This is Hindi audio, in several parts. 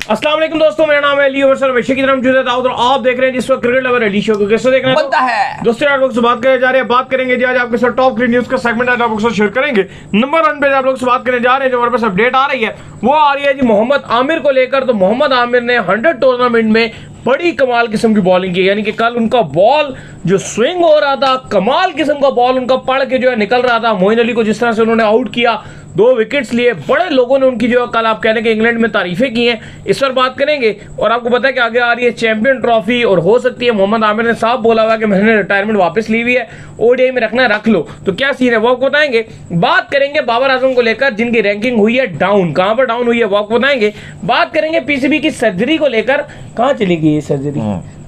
अस्सलाम वालेकुम दोस्तों, मेरा नाम है अली और वैसे की तरफ जुदा दाऊद और आप देख रहे हैं जिस वक्त क्रिकेट लवर अली शो को। कैसे देख रहे हैं बनता है दोस्तों, आप लोग से बात करने जा रहे हैं। बात करेंगे जी आज आपके साथ टॉप 3 न्यूज का सेगमेंट आज आप लोग से शेयर करेंगे। नंबर 1 पे आप लोग से बात करने जा रहे हैं, जो हमारे पास अपडेट आ रही है वो आ रही है जी मोहम्मद आमिर को लेकर। तो मोहम्मद आमिर ने 100 टूर्नामेंट में बड़ी कमाल किस्म की बॉलिंग की, यानी कि कल उनका बॉल जो स्विंग हो रहा था, कमाल किस्म का बॉल उनका पड़ के जो है निकल रहा था। मोइन अली को जिस तरह से उन्होंने आउट किया, 2 विकेट्स लिए, बड़े लोगों ने उनकी जो है कल आप कहने के इंग्लैंड में तारीफें की हैं। इस पर बात करेंगे और आपको पता है कि आगे आ रही है चैंपियन ट्रॉफी और हो सकती है मोहम्मद आमिर ने साफ बोला हुआ कि मैंने रिटायरमेंट वापस ली हुई है, ओडीआई में रखना रख लो। तो क्या सीन है वो आपको बताएंगे। बात करेंगे बाबर आजम को लेकर जिनकी रैंकिंग हुई है डाउन, कहां पर डाउन हुई है वो आपको बताएंगे। बात करेंगे पीसीबी की सर्जरी को लेकर, कहां चली गई ये सर्जरी,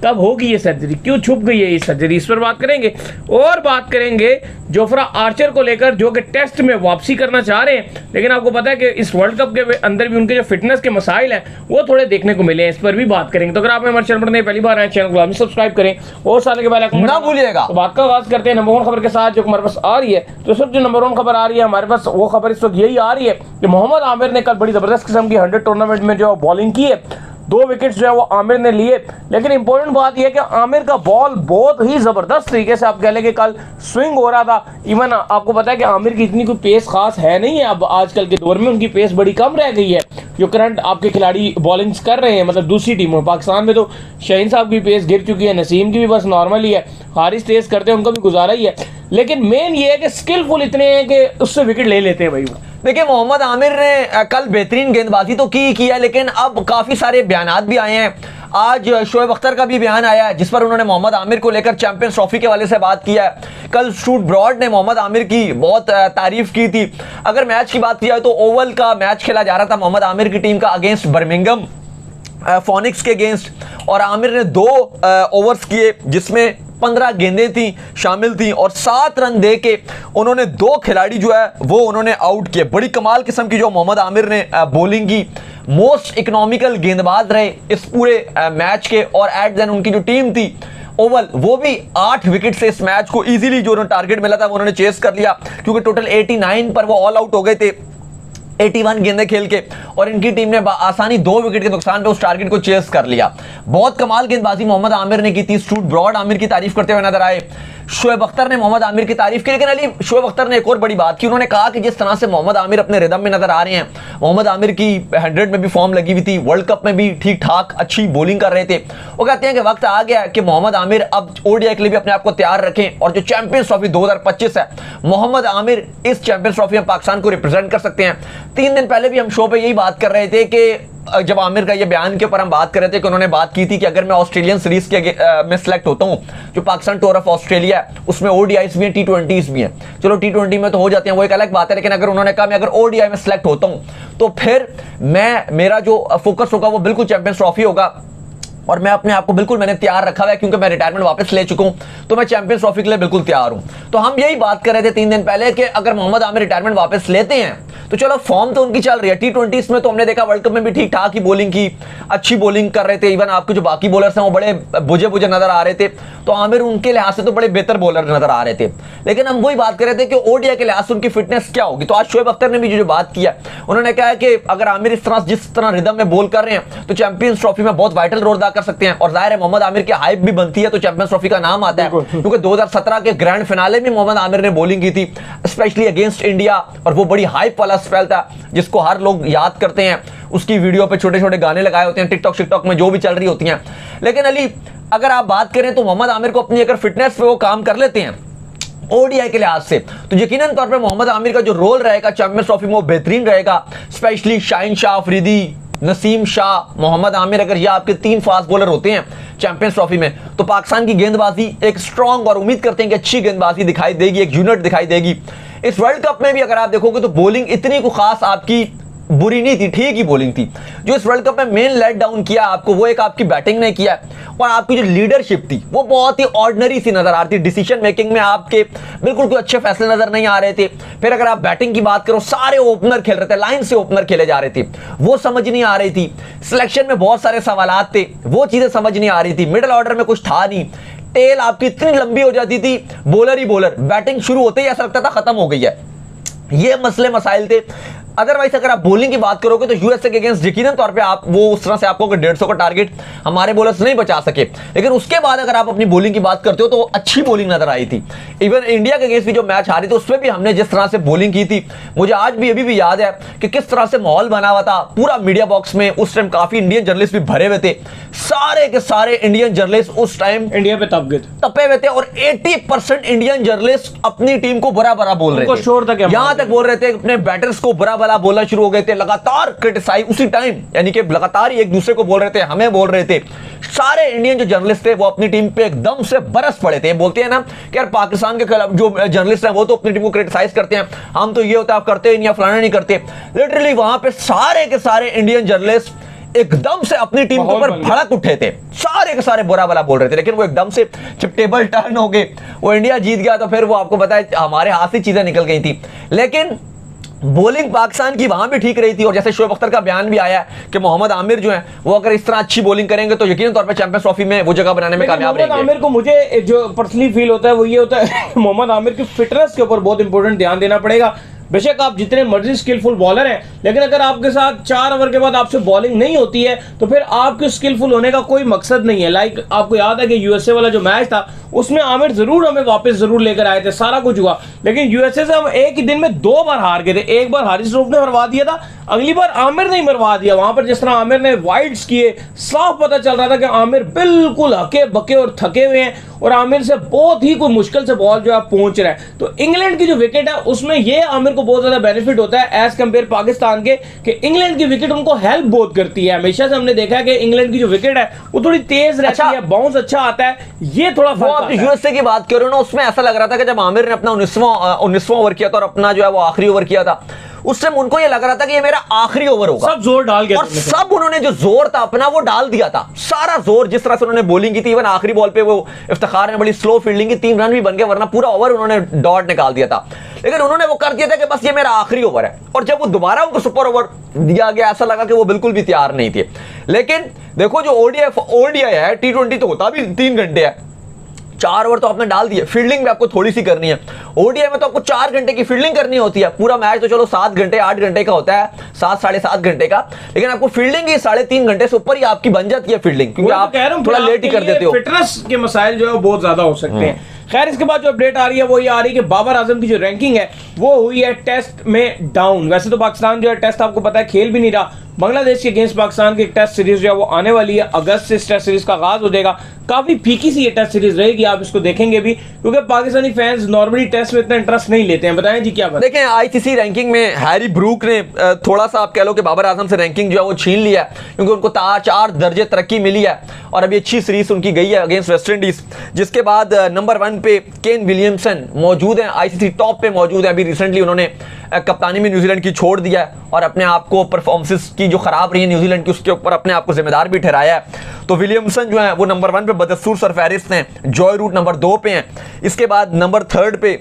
कब होगी ये सर्जरी, क्यों छुप गई है ये सर्जरी, इस पर बात करेंगे। और बात करेंगे जोफ्रा आर्चर को लेकर जो कि टेस्ट में वापसी करना चाह रहे हैं, लेकिन आपको पता है कि इस वर्ल्ड कप के अंदर भी उनके जो फिटनेस के मसाइल हैं वो थोड़े देखने को मिले हैं, इस पर भी बात करेंगे। तो अगर आप हमारे चैनल पर नए पहली बार आए, चैनल को सब्सक्राइब करें और साल के बाद ना भूलिएगा। तो बात का आगाज करते हैं नंबर 1 खबर के साथ जो हमारे पास आ रही है। तो सिर्फ जो नंबर 1 खबर आ रही है हमारे पास, वो खबर इस वक्त यही आ रही है कि मोहम्मद आमिर ने कल बड़ी जबरदस्त किस्म की 100 टूर्नामेंट में जो बॉलिंग की है, 2 विकेट्स जो है वो आमिर ने लिए। लेकिन इंपॉर्टेंट बात यह है कि आमिर का बॉल बहुत ही जबरदस्त तरीके से आप कह लें कि कल स्विंग हो रहा था। इवन आपको पता है कि आमिर की इतनी कोई पेस खास है नहीं है, अब आजकल के दौर में उनकी पेस बड़ी कम रह गई है। जो करंट आपके खिलाड़ी बॉलिंग्स कर रहे हैं, मतलब दूसरी टीमों, पाकिस्तान में तो शाहीन साहब की पेस गिर चुकी है, नसीम की भी बस नॉर्मल ही है, हारिस तेज करते हैं उनका भी गुजारा ही है। लेकिन मेन ये है कि स्किलफुल इतने हैं कि उससे विकेट ले लेते हैं भाई। देखिए, मोहम्मद आमिर ने कल बेहतरीन गेंदबाजी तो की है, लेकिन अब काफी सारे बयानात भी आए हैं। आज शोएब अख्तर का भी बयान आया है जिस पर उन्होंने मोहम्मद आमिर को लेकर चैंपियंस ट्रॉफी के वाले से बात किया है। कल स्टूट ब्रॉड ने मोहम्मद आमिर की बहुत तारीफ की थी। अगर मैच की बात की जाए तो ओवल का मैच खेला जा रहा था मोहम्मद आमिर की टीम का अगेंस्ट बर्मिंघम फोनिक्स के अगेंस्ट, और आमिर ने 2 ओवर्स किए जिसमें 15 गेंदें थी शामिल थी और 7 रन दे के उन्होंने 2 खिलाड़ी जो है वो उन्होंने आउट किए। बड़ी कमाल किस्म की जो मोहम्मद आमिर ने बॉलिंग की, मोस्ट इकोनॉमिकल गेंदबाज रहे इस पूरे मैच के। और एट देन उनकी जो टीम थी ओवल, वो भी 8 विकेट से इस मैच को इजीली जो उन्होंने टारगेट मिला था वो उन्होंने चेस कर लिया, क्योंकि टोटल 89 पर वो ऑल आउट हो गए थे 81 गेंदें खेल के, और इनकी टीम ने आसानी 2 विकेट के नुकसान पे उस टारगेट को चेस कर लिया। बहुत कमाल गेंदबाजी मोहम्मद आमिर ने की थी। स्टूट ब्रॉड आमिर की तारीफ करते हुए नजर आए, शोएब अख्तर ने मोहम्मद आमिर की तारीफ की। लेकिन अली, शोएब अख्तर ने एक और बड़ी बात की, उन्होंने कहा कि जिस तरह से मोहम्मद आमिर अपने रिदम में नजर आ रहे हैं, मोहम्मद आमिर की 100 में भी फॉर्म लगी हुई थी, वर्ल्ड कप में भी ठीक ठाक अच्छी बॉलिंग कर रहे थे। वो कहते हैं कि वक्त आ गया कि मोहम्मद आमिर अब ओडीआई के लिए भी अपने आप को तैयार रखें, और जो चैंपियंस ट्रॉफी 2025 है, मोहम्मद आमिर इस चैंपियंस ट्रॉफी में पाकिस्तान को रिप्रेजेंट कर सकते हैं। 3 दिन पहले भी हम शो पे यही बात कर रहे थे कि जब आमिर का ये बयान के ऊपर हम बात कर रहे थे कि उन्होंने बात की थी कि अगर मैं ऑस्ट्रेलियन सीरीज के में सिलेक्ट होता हूं, जो पाकिस्तान टूर ऑफ ऑस्ट्रेलिया है उसमें ओडीआईस भी हैं, टी20s भी हैं। चलो टी20 में तो हो जाते हैं, वो एक अलग बात है, लेकिन अगर उन्होंने कहा मैं अगर ओडीआई में सिलेक्ट होता हूं तो फिर मेरा जो फोकस होगा वो बिल्कुल चैंपियंस ट्रॉफी होगा, और मैं अपने आप को बिल्कुल मैंने तैयार रखा हुआ है, क्योंकि मैं रिटायरमेंट वापस ले चुका हूं, तो मैं चैंपियंस ट्रॉफी के लिए बिल्कुल तैयार हूं। तो हम यही बात कर रहे थे 3 दिन पहले कि अगर मोहम्मद आमिर रिटायरमेंट वापस लेते हैं तो चलो फॉर्म तो उनकी चल रही है, टी20s में तो हमने देखा, वर्ल्ड कप में भी ठीक ठाक ही बॉलिंग की, अच्छी बॉलिंग कर रहे थे। इवन आपके जो बाकी बॉलर्स हैं वो बड़े बुझे नजर आ रहे थे, तो आमिर उनके लिहाज से तो बड़े बेहतर बॉलर नजर आ रहे थे। लेकिन हम वही बात कर रहे थे कि ओडीआई के लिहाज से उनकी फिटनेस क्या होगी। तो आज शोएब अख्तर ने भी जो बात किया, उन्होंने कहा कि अगर आमिर जिस तरह रिदम में बॉल कर रहे हैं तो चैंपियंस ट्रॉफी में बहुत वाइटल रोल अदा कर सकते हैं। और जाहिर है मोहम्मद आमिर की हाइप भी बनती है तो चैंपियंस ट्रॉफी का नाम आता है, क्योंकि 2017 के ग्रैंड फिनाले में मोहम्मद आमिर ने बॉलिंग की थी, स्पेशली अगेंस्ट इंडिया, और वो बड़ी हाइप वाला स्पेल था जिसको हर लोग याद करते हैं। उसकी वीडियो पे छोटे छोटे गाने लगाए होते हैं टिकटॉक में जो भी चल रही होती हैं। लेकिन अली, अगर आप बात करें तो मोहम्मद आमिर को अपनी अगर फिटनेस पे वो काम कर लेते हैं ओडीआई के लिहाज से, तो यकीनन तौर पे मोहम्मद आमिर का जो रोल रहेगा चैंपियंस ट्रॉफी में वो बेहतरीन रहेगा। स्पेशली शाहीन शाह अफरीदी, नसीम शाह, मोहम्मद आमिर, अगर ये आपके 3 फास्ट बॉलर होते हैं चैंपियंस ट्रॉफी में, तो पाकिस्तान की गेंदबाजी एक स्ट्रॉन्ग, और उम्मीद करते हैं कि अच्छी गेंदबाजी दिखाई देगी, एक यूनिट दिखाई देगी। इस वर्ल्ड कप में भी अगर आप देखोगे तो बॉलिंग इतनी को खास आपकी बुरी नहीं थी, ठीक ही बॉलिंग थी। जो इस वर्ल्ड कप में मेन लेट डाउन किया आपको, वो एक आपकी बैटिंग ने किया, और आपकी जो लीडरशिप थी वो बहुत ही ऑर्डिनरी सी नजर आ रही थी। डिसीजन मेकिंग में आपके बिल्कुल कोई अच्छे फैसले नजर नहीं आ रहे थे। फिर अगर आप बैटिंग की बात करो, सारे ओपनर खेल रहे थे, लाइन से ओपनर खेले जा रहे थे, वो समझ नहीं आ रही थी। सिलेक्शन में बहुत सारे सवालात थे, वो चीजें समझ नहीं आ रही थी। मिडिल ऑर्डर में कुछ था नहीं, टेल आपकी इतनी लंबी हो जाती थी, बॉलर ही बॉलर, बैटिंग शुरू होते ही ऐसा लगता था खत्म हो गई है। ये मसले मसाइल थे। अदरवाइज अगर आप बॉलिंग की बात करोगे तो यूएसए के अगेंस्ट यकीनन तौर पे आप वो उस तरह से आपको 150 का टारगेट हमारे बॉलर्स नहीं बचा सके, लेकिन उसके बाद अगर आप अपनी बॉलिंग की बात करते हो तो अच्छी बॉलिंग नजर आई थी। इवन इंडिया के अगेंस्ट भी जो मैच हारी थी उसमें भी हमने जिस तरह से बॉलिंग की थी, मुझे आज भी अभी भी याद है कि किस तरह से माहौल बना हुआ था पूरा मीडिया बॉक्स में। उस टाइम काफी इंडियन जर्नलिस्ट भी भरे हुए थे, सारे के सारे इंडियन जर्नलिस्ट उस टाइम इंडिया पे तपे हुए थे और 80% इंडियन जर्नलिस्ट अपनी टीम को बुरा भला बोल रहे थे, यहां तक बोल रहे थे अपने बैटर्स को बुरा भला बोलना शुरू हो गए थे, लगातार क्रिटिसाइज उसी टाइम, यानी कि लगातार एक दूसरे को बोल रहे थे, हमें बोल रहे थे। सारे इंडियन जो जर्नलिस्ट थे वो अपनी टीम पे एकदम से बरस पड़े थे। बोलते हैं ना कि यार पाकिस्तान के खिलाफ जो जर्नलिस्ट हैं वो तो अपनी टीम को क्रिटिसाइज करते हैं, हम तो ये होता है आप करते नहीं, फलाना नहीं करते। लिटरली वहां पे सारे के सारे इंडियन जर्नलिस्ट एकदम से अपनी टीम के ऊपर भड़क उठे थे, सारे के सारे बुरा भला बोल रहे थे। लेकिन वो एकदम से जब टेबल टर्न हो गए, वो इंडिया जीत गया, तो फिर वो आपको पता है हमारे हाथ से चीजें निकल गई थी। लेकिन बॉलिंग पाकिस्तान की वहां भी ठीक रही थी, और जैसे शोएब अख्तर का बयान भी आया कि मोहम्मद आमिर जो है वो अगर इस तरह अच्छी बॉलिंग करेंगे तो यकीन तौर पे चैंपियंस ट्रॉफी में वो जगह बनाने में कामयाब रहेंगे। मोहम्मद आमिर को मुझे जो पर्सनली फील होता है वो ये होता है मोहम्मद आमिर की फिटनेस के ऊपर बहुत इंपॉर्टेंट ध्यान देना पड़ेगा। बेशक आप जितने मर्जी स्किलफुल बॉलर हैं, लेकिन अगर आपके साथ 4 ओवर के बाद आपसे बॉलिंग नहीं होती है तो फिर आपके स्किलफुल होने का कोई मकसद नहीं है। लाइक आपको याद है कि यूएसए वाला जो मैच था उसमें आमिर जरूर हमें वापस जरूर लेकर आए थे, सारा कुछ हुआ, लेकिन यूएसए से हम एक ही दिन में 2 बार हार गए थे। एक बार हारिस रऊफ ने मरवा दिया था, अगली बार आमिर ने मरवा दिया। वहां पर जिस तरह आमिर ने वाइड्स किए, साफ पता चल रहा था कि आमिर बिल्कुल हके बके और थके हुए हैं, और आमिर से बहुत ही कोई मुश्किल से बॉल जो है पहुंच रहा है। तो इंग्लैंड की जो विकेट है उसमें ये आमिर को बहुत ज्यादा बेनिफिट होता है एज कंपेयर पाकिस्तान के, कि इंग्लैंड की विकेट उनको हेल्प बहुत करती है। हमेशा से हमने देखा है कि इंग्लैंड की जो विकेट है वो थोड़ी तेज रहती है, बाउंस अच्छा आता है, ये थोड़ा फर्क आता है। यूएसए की बात करो ना, उसमें ऐसा लग रहा था कि जब आमिर ने अपना 19वां ओवर किया था और अपना जो है वो आखिरी ओवर किया था, उस टाइम उनको ये लग रहा था कि ये मेरा आखिरी ओवर होगा। सब जोर डाल गए और सब उन्होंने जो जोर था अपना वो डाल दिया था, सारा जोर जिस तरह से उन्होंने बॉलिंग की थी। इवन आखिरी बॉल पे वो इफ्तिखार ने बड़ी स्लो फील्डिंग की, 3 रन भी बन गए, वरना पूरा ओवर उन्होंने डॉट निकाल दिया था। लेकिन उन्होंने वो कर दिया था कि बस ये मेरा आखिरी ओवर है, और जब वो दोबारा उनको सुपर ओवर दिया गया ऐसा लगा कि वो बिल्कुल भी तैयार नहीं थे। लेकिन देखो जो ओडीआई है, T20 तो होता भी 3 घंटे है, 4 ओवर तो आपने डाल दिए, फील्डिंग भी आपको थोड़ी सी करनी है। ओडीआई में तो आपको 4 घंटे की फील्डिंग करनी होती है, पूरा मैच तो चलो 7 घंटे 8 घंटे का होता है, 7 साढ़े 7 घंटे का, लेकिन आपको फील्डिंग ही 3.5 घंटे से ऊपर ही आपकी बन जाती है फील्डिंग, क्योंकि आप थोड़ा लेट ही कर देते हो। फिटनेस के मसाइल जो है वो बहुत ज्यादा हो सकते हैं। खैर, इसके बाद जो अपडेट आ रही है वो ये आ रही है कि बाबर आजम की जो रैंकिंग है वो हुई है टेस्ट में डाउन। वैसे तो पाकिस्तान जो है टेस्ट आपको पता है खेल भी नहीं रहा, बांग्लादेश के अगेंस्ट पाकिस्तान की टेस्ट सीरीज जो है वो आने वाली है, अगस्त से इस टेस्ट सीरीज का आगाज हो जाएगा। काफी फीकी सी ये टेस्ट सीरीज रहेगी, आप इसको देखेंगे भी, क्योंकि पाकिस्तानी फैंस नॉर्मली टेस्ट में इतना इंटरेस्ट नहीं लेते हैं। बताएं जी क्या बात। देखें, आईसीसी रैंकिंग में हैरी ब्रूक ने थोड़ा सा आप कह लो कि बाबर आजम से रैंकिंग जो है वो छीन लिया, क्योंकि उनको 4 दर्जे तरक्की मिली है, और अभी अच्छी सीरीज उनकी गई है अगेंस्ट वेस्ट इंडीज। जिसके बाद नंबर 1 पे केन विलियमसन मौजूद हैं, आईसीसी टॉप पे मौजूद है। अभी रिसेंटली उन्होंने कप्तानी में न्यूजीलैंड की छोड़ दिया है, और अपने आप को परफॉर्मेंस की जो खराब रही है न्यूजीलैंड की उसके ऊपर अपने आप को जिम्मेदार भी ठहराया है। तो विलियमसन जो है वो नंबर 1 पे बदसूर सरफहरिस्त हैं, जॉय रूट नंबर 2 पे हैं। इसके बाद नंबर 3 पे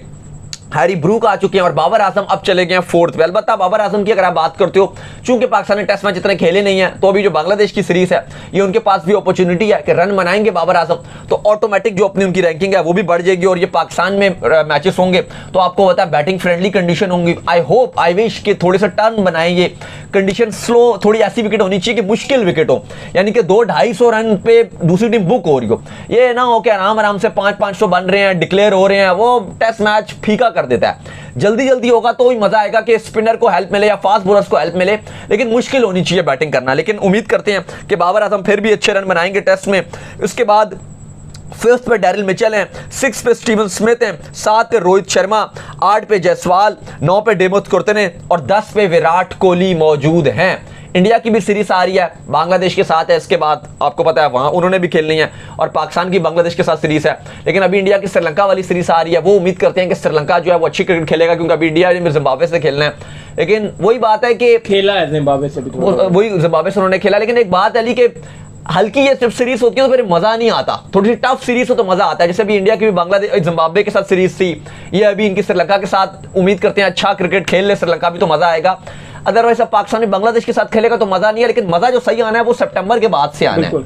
हैरी ब्रूक आ चुके हैं, और बाबर आजम अब चले गए हैं 4th पे। अलबत्ता बाबर आजम की अगर आप बात करते हो, चूंकि पाकिस्तान ने टेस्ट मैच इतने खेले नहीं है, तो अभी जो बांग्लादेश की सीरीज है ये उनके पास भी अपॉर्चुनिटी है कि रन बनाएंगे बाबर आजम, तो ऑटोमेटिक जो अपनी उनकी रैंकिंग है वो भी बढ़ जाएगी। और ये पाकिस्तान में मैचेस होंगे तो आपको पता है बैटिंग फ्रेंडली कंडीशन होंगी। आई होप, आई विश कि थोड़े से टर्न बनाएंगे, कंडीशन स्लो, थोड़ी ऐसी विकेट होनी चाहिए कि मुश्किल विकेट हो, यानी कि 200-250 रन पे दूसरी टीम बुक हो रही हो। ये ना हो कि आराम से 500-500 बन रहे हैं, डिक्लेयर हो रहे हैं, वो टेस्ट मैच फीका कर देता है। जल्दी होगा तो ही मजा आएगा कि स्पिनर को हेल्प मिले या फास्ट बॉलर्स को हेल्प मिले, लेकिन मुश्किल होनी चाहिए बैटिंग करना। लेकिन उम्मीद करते हैं कि बाबर आजम फिर भी अच्छे रन बनाएंगे टेस्ट में। इसके बाद 5th पे डैरिल मिचेल हैं, 6th पे स्टीवन स्मिथ हैं, 7 पे रोहित शर्मा, 8 पे जायसवाल, 9 पे डेमोथ कुर्तने, और 10 पे विराट कोहली मौजूद हैं। इंडिया की भी सीरीज आ रही है, बांग्लादेश के साथ है, इसके बाद आपको पता है वहां उन्होंने भी खेलनी है, और पाकिस्तान की बांग्लादेश के साथ सीरीज है। लेकिन अभी इंडिया की श्रीलंका वाली सीरीज आ रही है, वो उम्मीद करते हैं कि श्रीलंका जो है वो अच्छी क्रिकेट खेलेगा, क्योंकि अभी इंडिया ने जिम्बाब्वे से खेलना है। लेकिन वही बात है कि खेला है जिम्बाब्वे से भी, वही जिम्बाब्वे से उन्होंने खेला। लेकिन एक बात है कि हल्की ये जब सीरीज होती है तो फिर मजा नहीं आता, थोड़ी सी टफ सीरीज हो तो मजा आता है। जैसे अभी इंडिया की भी बांग्लादेश जिम्बाब्वे के साथ सीरीज थी, ये अभी इनकी श्रीलंका के साथ उम्मीद करते हैं अच्छा क्रिकेट खेल ले श्रीलंका भी, तो मजा आएगा। अदरवाइज अब पाकिस्तान बांग्लादेश के साथ खेलेगा तो मजा नहीं है, लेकिन मजा जो सही आना है वो सितंबर के बाद से आना है।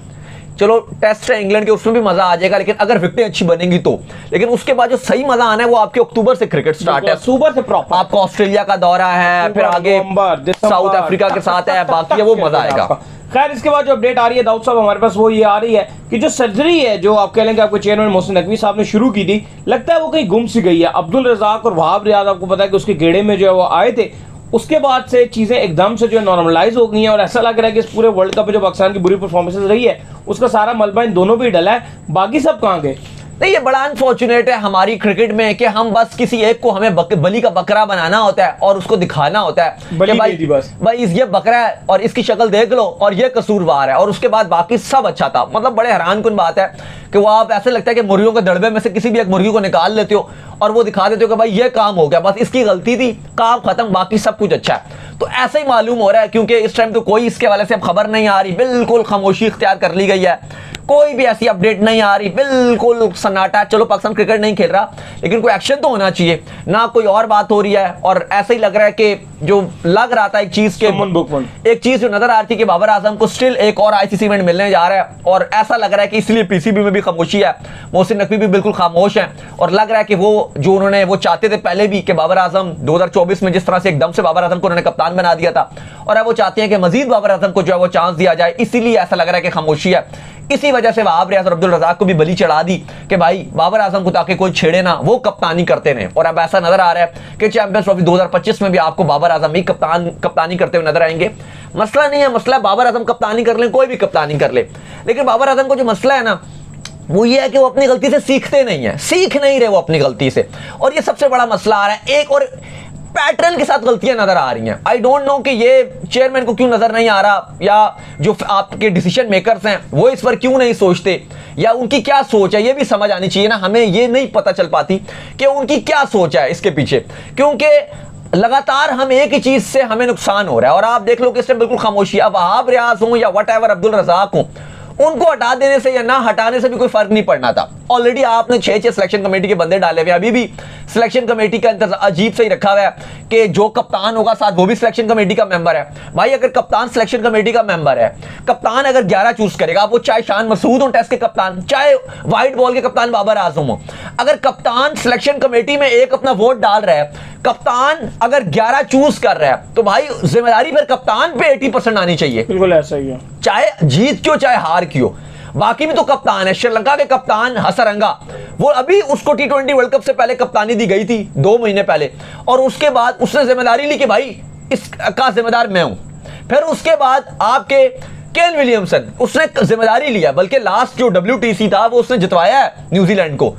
चलो टेस्ट है इंग्लैंड के, उसमें भी मजा आ जाएगा, लेकिन अगर विकेटें अच्छी बनेंगी तो। लेकिन उसके बाद जो सही मजा आना है वो आपके अक्टूबर से क्रिकेट स्टार्ट है, अक्टूबर से प्रॉपर आपका ऑस्ट्रेलिया का दौरा है, फिर आगे साउथ अफ्रीका के साथ है, बाकी है वो मजा आएगा। खैर इसके बाद जो अपडेट आ रही है दाऊद साहब हमारे पास वो ये आ रही है कि जो सर्जरी है जो आप कह लेंगे आपको चेयरमैन मोहसिन नकवी साहब ने शुरू की थी, लगता है वो कहीं गुम सी गई है। अब्दुल रज़ाक और वहाब रियाज आपको पता है कि उसके गेड़े में जो है वो आए थे, उसके बाद से चीजें एकदम से जो है नॉर्मलाइज हो गई हैं और ऐसा लग रहा है कि इस पूरे वर्ल्ड कप में जो पाकिस्तान की बुरी परफॉर्मेंस रही है उसका सारा मलबा इन दोनों पे ही डला है। बाकी सब कहाँ गए? नहीं, ये बड़ा अनफॉर्चुनेट है हमारी क्रिकेट में कि हम बस किसी एक को हमें बलि का बकरा बनाना होता है और उसको दिखाना होता है कि भाई ये बकरा है और इसकी शक्ल देख लो और ये कसूरवार है, और उसके बाद बाकी सब अच्छा था। मतलब बड़े हैरानकुन बात है कि वो आप ऐसे लगता है कि मुर्गियों के दड़बे में से किसी भी एक मुर्गी को निकाल लेते हो और वो दिखा देते हो कि भाई ये काम हो गया, बस इसकी गलती थी, काम खत्म, बाकी सब कुछ अच्छा है। तो ऐसा ही मालूम हो रहा है, क्योंकि इस टाइम तो कोई इसके वाले से अब खबर नहीं आ रही, बिल्कुल खामोशी इख्तियार कर ली गई है, कोई भी ऐसी अपडेट नहीं आ रही, बिल्कुल सन्नाटा। चलो पाकिस्तान क्रिकेट नहीं खेल रहा लेकिन कोई एक्शन तो होना चाहिए ना, कोई और बात हो रही है। और ऐसा ही लग रहा है कि जो लग रहा था एक चीज जो नजर आ रही थी कि बाबर आजम को स्टिल एक और आईसीसी इवेंट मिलने जा रहा है, और ऐसा लग रहा है कि इसलिए पीसीबी में भी खामोशी है, मोहसिन नकवी भी बिल्कुल खामोश है, और लग रहा है कि वो जो उन्होंने वो चाहते थे पहले भी कि बाबर आजम 2024 में जिस तरह से एकदम से बाबर आजम को उन्होंने कप्तान बना दिया था, और अब वो चाहते हैं कि मजीद बाबर आजम को जो है वो चांस दिया जाए, इसीलिए ऐसा लग रहा है कि खामोशी है। इसी वजह से वहाब रियाज और अब्दुल रज़ाक को भी बलि चढ़ा दी कि भाई बाबर आजम को ताकि कोई छेड़े ना, वो कप्तानी करते रहे। और अब ऐसा नजर आ रहा है कि चैंपियंस ट्रॉफी 2025 में भी आपको बाबर आजम ही कप्तानी करते हुए नजर आएंगे। मसला नहीं है, मसला बाबर आजम कप्तानी कर ले, कोई भी कप्तानी कर ले, लेकिन बाबर आजम को जो मसला है ना वो ये है कि वो अपनी गलती से सीखते नहीं है, सीख नहीं रहे वो अपनी गलती से, और ये सबसे बड़ा मसला आ रहा है। एक और पैटर्न के साथ गलतियां नजर आ रही हैं। आई डोंट नो कि ये चेयरमैन को क्यों नजर नहीं आ रहा, या जो आपके डिसीजन मेकर्स हैं वो इस पर क्यों नहीं सोचते, या उनकी क्या सोच है, ये भी समझ आनी चाहिए ना। हमें ये नहीं पता चल पाती कि उनकी क्या सोच है इसके पीछे, क्योंकि लगातार हम एक ही चीज से हमें नुकसान हो रहा है। और आप देख लो कि इससे बिल्कुल खामोशी, अब वहाब रियाज हो या व्हाटएवर अब्दुल रज़ाक हो, उनको हटा देने से या ना हटाने से भी कोई फर्क नहीं पड़ना था। ऑलरेडी आपने 6 सिलेक्शन कमेटी के बंदे डाले हुए, अभी भी सिलेक्शन कमेटी का अजीब से ही रखा हुआ है कि जो कप्तान होगा साथ वो भी सिलेक्शन कमेटी का मेंबर है। भाई अगर कप्तान सिलेक्शन कमेटी का मेंबर है, कप्तान अगर 11 चूज करेगा, वो चाहे शान मसूद हो टेस्ट के कप्तान, चाहे व्हाइट बॉल के कप्तान बाबर आजम हो, अगर कप्तान सिलेक्शन कमेटी में एक अपना वोट डाल रहा है, कप्तान अगर 11 चूज कर रहा है, तो भाई जिम्मेदारी फिर कप्तान पे 80% आनी चाहिए। बिल्कुल ऐसा ही है, चाहे जीत क्यों चाहे हार क्यों। बाकी भी तो कप्तान है, श्रीलंका के कप्तान हसरंगा, वो अभी उसको T20 वर्ल्ड कप से पहले कप्तानी दी गई थी 2 महीने पहले, और उसके बाद उसने जिम्मेदारी ली कि भाई इसका जिम्मेदार मैं हूं। फिर उसके बाद आपके केन विलियमसन, उसने जिम्मेदारी लिया, बल्कि लास्ट जो WTC था वो उसने जितवाया है न्यूजीलैंड को,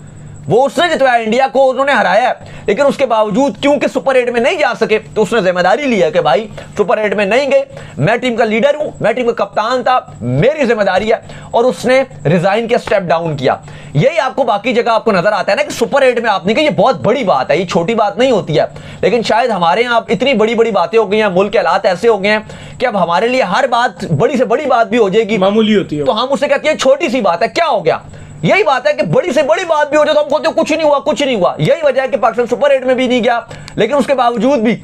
वो उसने जितवाया, इंडिया को उन्होंने हराया है, लेकिन उसके बावजूद क्योंकि सुपर 8 में नहीं जा सके तो उसने जिम्मेदारी ली है कि भाई सुपर 8 में नहीं गए, मैं टीम का लीडर हूं, मैं टीम का कप्तान था, मेरी जिम्मेदारी है, और उसने रिजाइन के स्टेप डाउन किया। यही आपको बाकी जगह आपको नजर आता है ना कि सुपर 8 में आपने कहा ये बहुत बड़ी बात है, ये छोटी बात नहीं होती है, लेकिन शायद हमारे यहाँ इतनी बड़ी बड़ी बातें हो गई हैं, मुल्क के हालात ऐसे हो गए हैं कि अब हमारे लिए हर बात बड़ी से बड़ी बात भी हो जाएगी, मामूली होती है, तो हम उसे कहते हैं छोटी सी बात है, क्या हो गया। यही बात है कि बड़ी से बड़ी बात भी हो जाए तो हम कहते हैं कुछ नहीं हुआ, कुछ नहीं हुआ। यही वजह है कि पाकिस्तान सुपर 8 में भी नहीं गया, लेकिन उसके बावजूद भी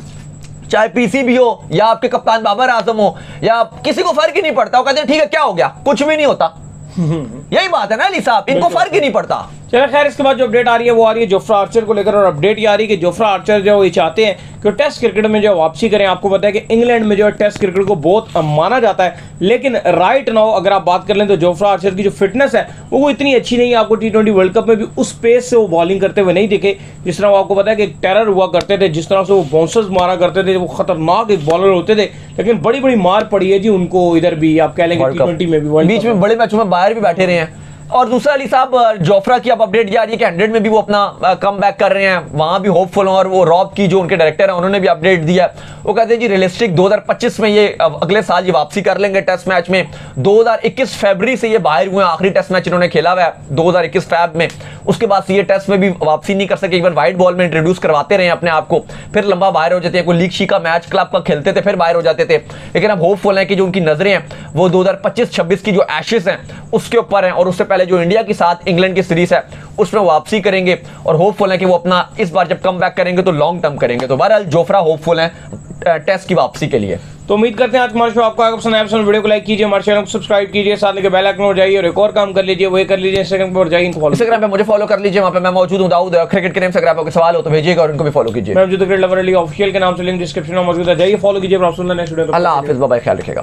चाहे पीसीबी हो या आपके कप्तान बाबर आजम हो या किसी को फर्क ही नहीं पड़ता, वो कहते हैं ठीक है क्या हो गया, कुछ भी नहीं होता। यही बात है ना अली साहब, इनको फर्क ही नहीं पड़ता। चलो खैर इसके बाद जो अपडेट आ रही है वो आ रही है जोफ्रा आर्चर को लेकर, और अपडेट ये आ रही है कि जोफ्रा आर्चर जो ये चाहते हैं कि टेस्ट क्रिकेट में जो वापसी करें। आपको पता है कि इंग्लैंड में जो है टेस्ट क्रिकेट को बहुत माना जाता है, लेकिन राइट नाउ अगर आप बात कर लें तो जोफ्रा आर्चर की जो फिटनेस है वो इतनी अच्छी नहीं है। आपको T20 वर्ल्ड कप में भी उस पेस से वो बॉलिंग करते हुए नहीं दिखे जिस तरह वो आपको पता है कि टेरर हुआ करते थे, जिस तरह से वो बाउंसर्स मारा करते थे, वो खतरनाक एक बॉलर होते थे, लेकिन बड़ी बड़ी मार पड़ी है जी उनको इधर भी, आप कह लेंगे T20 में भी, बीच में बड़े मैचों में बाहर भी बैठे रहे हैं। और दूसरा अली साहब जोफ्रा की अब अपडेट आ रही है कि 100 में भी वो अपना कम बैक कर रहे हैं, वहां भी होपफुल हैं। और वो रॉब की जो उनके डायरेक्टर हैं उन्होंने भी अपडेट दिया, वो कहते हैं जी रियलिस्टिक 2025 में ये अगले साल ये वापसी कर लेंगे टेस्ट मैच में। 2021 फरवरी से ये बाहर हुए, आखिरी टेस्ट मैच इन्होंने खेला हुआ है 2021 फैब में, उसके बाद से ये टेस्ट में भी वापसी नहीं कर सके। एक बार वाइट बॉल में इंट्रोड्यूस करवाते रहे अपने आप को, फिर लंबा बाहर हो जाते हैं, कोई लीग शी का मैच क्लब का खेलते थे फिर बाहर हो जाते थे, लेकिन अब होपफुल है कि जो उनकी नजरें हैं वो 2025-26 की जो एशेस हैं उसके ऊपर हैं, और उससे पहले जो इंडिया के साथ इंग्लैंड की सीरीज है उसमें वापसी करेंगे, और होपफुल है कि वो अपना इस बार जब कम बैक करेंगे तो लॉन्ग टर्म करेंगे। तो बहरहाल जोफ्रा होपफुल है टेस्ट की वापसी के लिए। तो उम्मीद करते हैं आज हमारा शो आपको पसंद आया। वीडियो को लाइक कीजिए, हमारे चैनल को सब्सक्राइब कीजिए, साथ लेके बेल आइकन पर जाइए और एक और काम कर लीजिए, वही कर लीजिए इंस्टाग्राम पर जाइए, इनको फॉलो। इंस्टाग्राम पे मुझे फॉलो कर लीजिए, वहां पे मैं मौजूद हूं। दाऊद क्रिकेट के नेम से अगर आपको सवाल हो तो भेजिएगा और इनको भी फॉलो कीजिए। मैं मौजूद क्रिकेट लवर अली ऑफिशियल के नाम से लिंक डिस्क्रिप्शन में मौजूद है, जाइए फॉलो कीजिए। Next video. अल्लाह हाफिज़, बाय बाय, ख्याल रखिएगा।